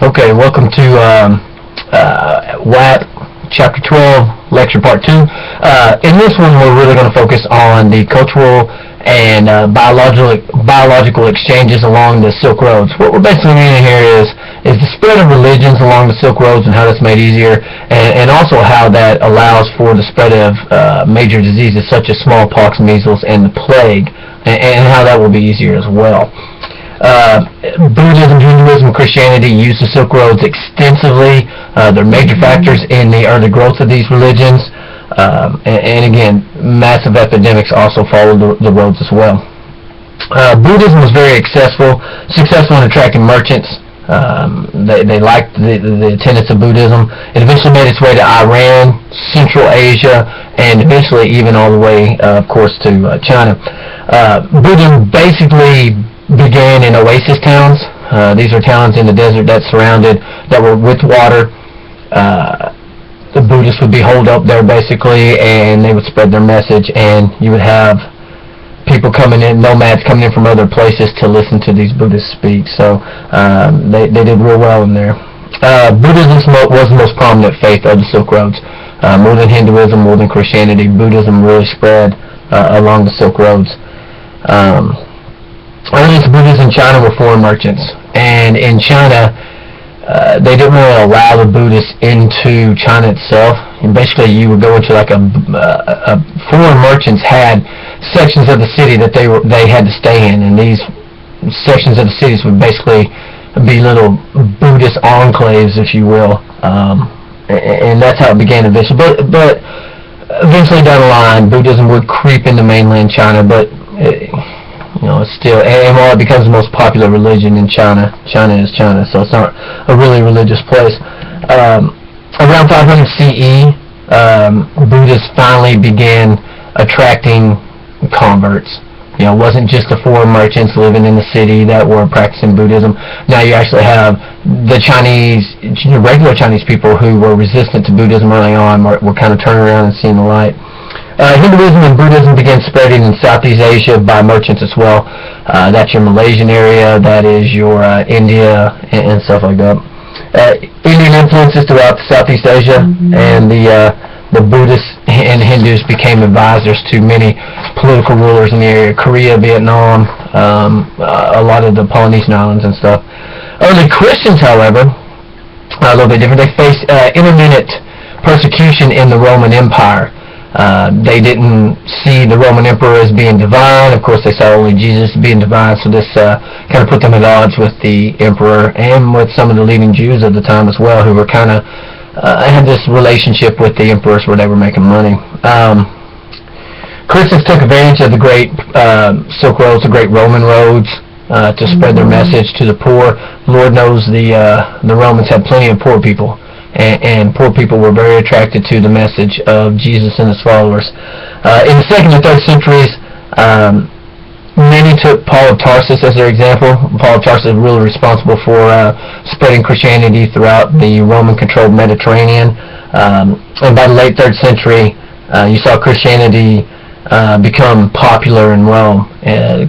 Okay, welcome to WHAP Chapter 12, Lecture Part 2. In this one, we're really going to focus on the cultural and biological exchanges along the Silk Roads. What we're basically meaning here is the spread of religions along the Silk Roads and how that's made easier, and also how that allows for the spread of major diseases such as smallpox, measles, and the plague, and how that will be easier as well. Buddhism, Hinduism, Christianity use the Silk Roads extensively. They're major factors in the early growth of these religions. And again, massive epidemics also followed the roads as well. Buddhism was very successful in attracting merchants. They liked the tenets of Buddhism. It eventually made its way to Iran, Central Asia, and eventually even all the way, of course, to China. Buddhism basically began in oasis towns. These are towns in the desert that were with water. The Buddhists would be holed up there basically, and they would spread their message, and you would have people coming in, nomads coming in from other places to listen to these Buddhists speak. So they did real well in there. Buddhism was the most prominent faith of the Silk Roads. More than Hinduism, more than Christianity, Buddhism really spread along the Silk Roads. Earliest Buddhists in China were foreign merchants, and in China they didn't really allow the Buddhists into China itself. And basically, you would go into like foreign merchants had sections of the city that they had to stay in, and these sections of the cities would basically be little Buddhist enclaves, if you will, and that's how it began eventually. But eventually down the line, Buddhism would creep into mainland China, but it's still, and while it becomes the most popular religion in China, China is China, so it's not a really religious place. Around 500 CE, Buddhists finally began attracting converts. It wasn't just the foreign merchants living in the city that were practicing Buddhism. Now you actually have the regular Chinese people who were resistant to Buddhism early on were kind of turning around and seeing the light. Hinduism and Buddhism began spreading in Southeast Asia by merchants as well. That's your Malaysian area, that is your India, and stuff like that. Indian influences throughout Southeast Asia, and the Buddhists and Hindus became advisors to many political rulers in the area. Korea, Vietnam, a lot of the Polynesian islands and stuff. Early Christians, however, a little bit different. They faced intermittent persecution in the Roman Empire. They didn't see the Roman emperor as being divine. Of course, they saw only Jesus being divine, so this kind of put them at odds with the emperor and with some of the leading Jews of the time as well, who were kind of had this relationship with the emperors where they were making money. Christians took advantage of the great Silk Roads, the great Roman roads, to spread their message to the poor. Lord knows the Romans had plenty of poor people. And poor people were very attracted to the message of Jesus and his followers. In the 2nd and 3rd centuries, many took Paul of Tarsus as their example. Paul of Tarsus was really responsible for spreading Christianity throughout the Roman-controlled Mediterranean. And by the late 3rd century, you saw Christianity become popular in Rome.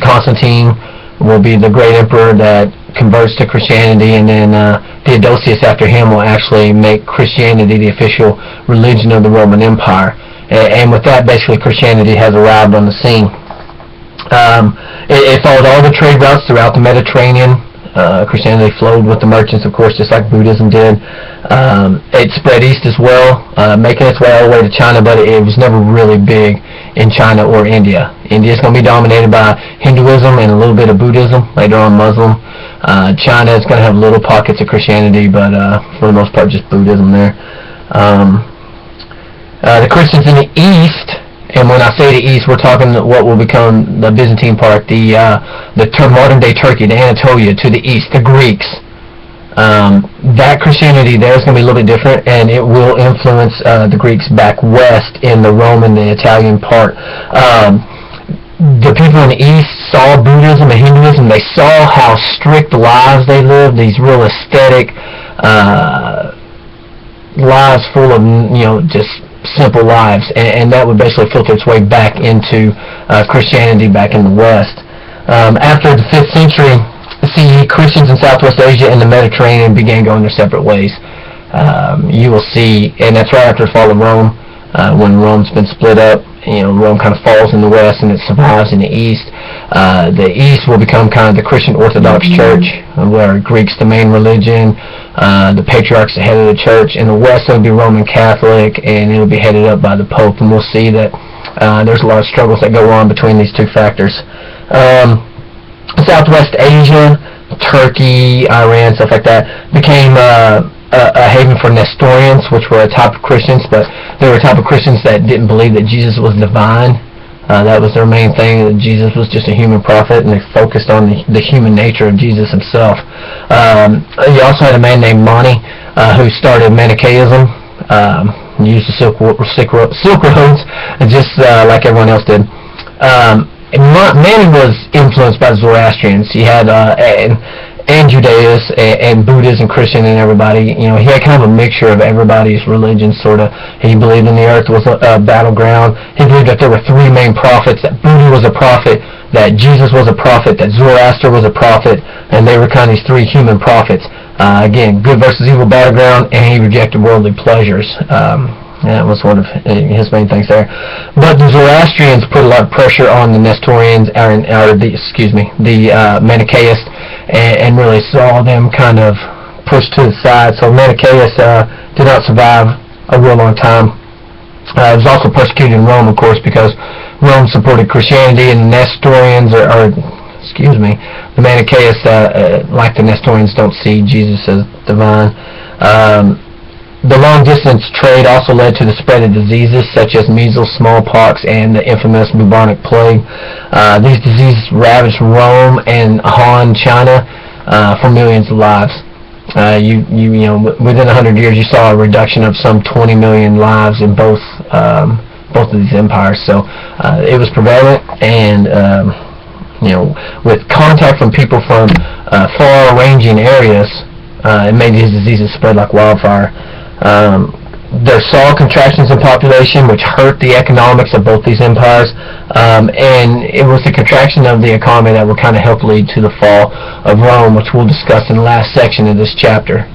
Constantine will be the great emperor that converts to Christianity, and then Theodosius after him will actually make Christianity the official religion of the Roman Empire. And with that, basically Christianity has arrived on the scene. It followed all the trade routes throughout the Mediterranean. Christianity flowed with the merchants, of course, just like Buddhism did. It spread east as well, making its way all the way to China, but it was never really big in China or India. India is going to be dominated by Hinduism and a little bit of Buddhism, later on Muslim. China is going to have little pockets of Christianity, but for the most part just Buddhism there. The Christians in the East, and when I say the East, we're talking what will become the Byzantine part, the modern-day Turkey, the Anatolia, to the east, the Greeks. That Christianity there is going to be a little bit different, and it will influence the Greeks back west in the Roman, the Italian part. The people in the East saw Buddhism and Hinduism. They saw how strict lives they lived, these real aesthetic lives full of, just simple lives, and that would basically filter its way back into Christianity back in the West. After the 5th century, see Christians in Southwest Asia and the Mediterranean began going their separate ways. You will see, and that's right after the fall of Rome, when Rome's been split up. Rome kind of falls in the west and it survives in the east. The east will become kind of the Christian Orthodox Church, where Greek's the main religion, the patriarch's the head of the church. In the west it'll be Roman Catholic, and it'll be headed up by the Pope, and we'll see that there's a lot of struggles that go on between these two factors. Southwest Asia, Turkey, Iran, stuff like that, became a haven for Nestorians, which were a type of Christians, but they were a type of Christians that didn't believe that Jesus was divine. That was their main thing, that Jesus was just a human prophet, and they focused on the human nature of Jesus himself. You also had a man named Mani, who started Manichaeism, used the Silk Roads, just like everyone else did. Mani was influenced by the Zoroastrians. He had and Judaism and Buddhism, Christian, and everybody. He had kind of a mixture of everybody's religion, sort of. He believed in the earth was a battleground. He believed that there were three main prophets, that Buddha was a prophet, that Jesus was a prophet, that Zoroaster was a prophet, and they were kind of these three human prophets. Again, good versus evil battleground, and he rejected worldly pleasures. That was one of his main things there. But the Zoroastrians put a lot of pressure on the Nestorians, the Manichaeists, and really saw them kind of pushed to the side. So Manichaeists did not survive a real long time. It was also persecuted in Rome, of course, because Rome supported Christianity, and the Nestorians, the Manichaeists, like the Nestorians, don't see Jesus as divine. The long-distance trade also led to the spread of diseases such as measles, smallpox, and the infamous bubonic plague. These diseases ravaged Rome and Han, China, for millions of lives. Within 100 years, you saw a reduction of some 20 million lives in both of these empires. So it was prevalent, and with contact from people from far-ranging areas, it made these diseases spread like wildfire. There saw contractions in population, which hurt the economics of both these empires, and it was the contraction of the economy that would kind of help lead to the fall of Rome, which we'll discuss in the last section of this chapter.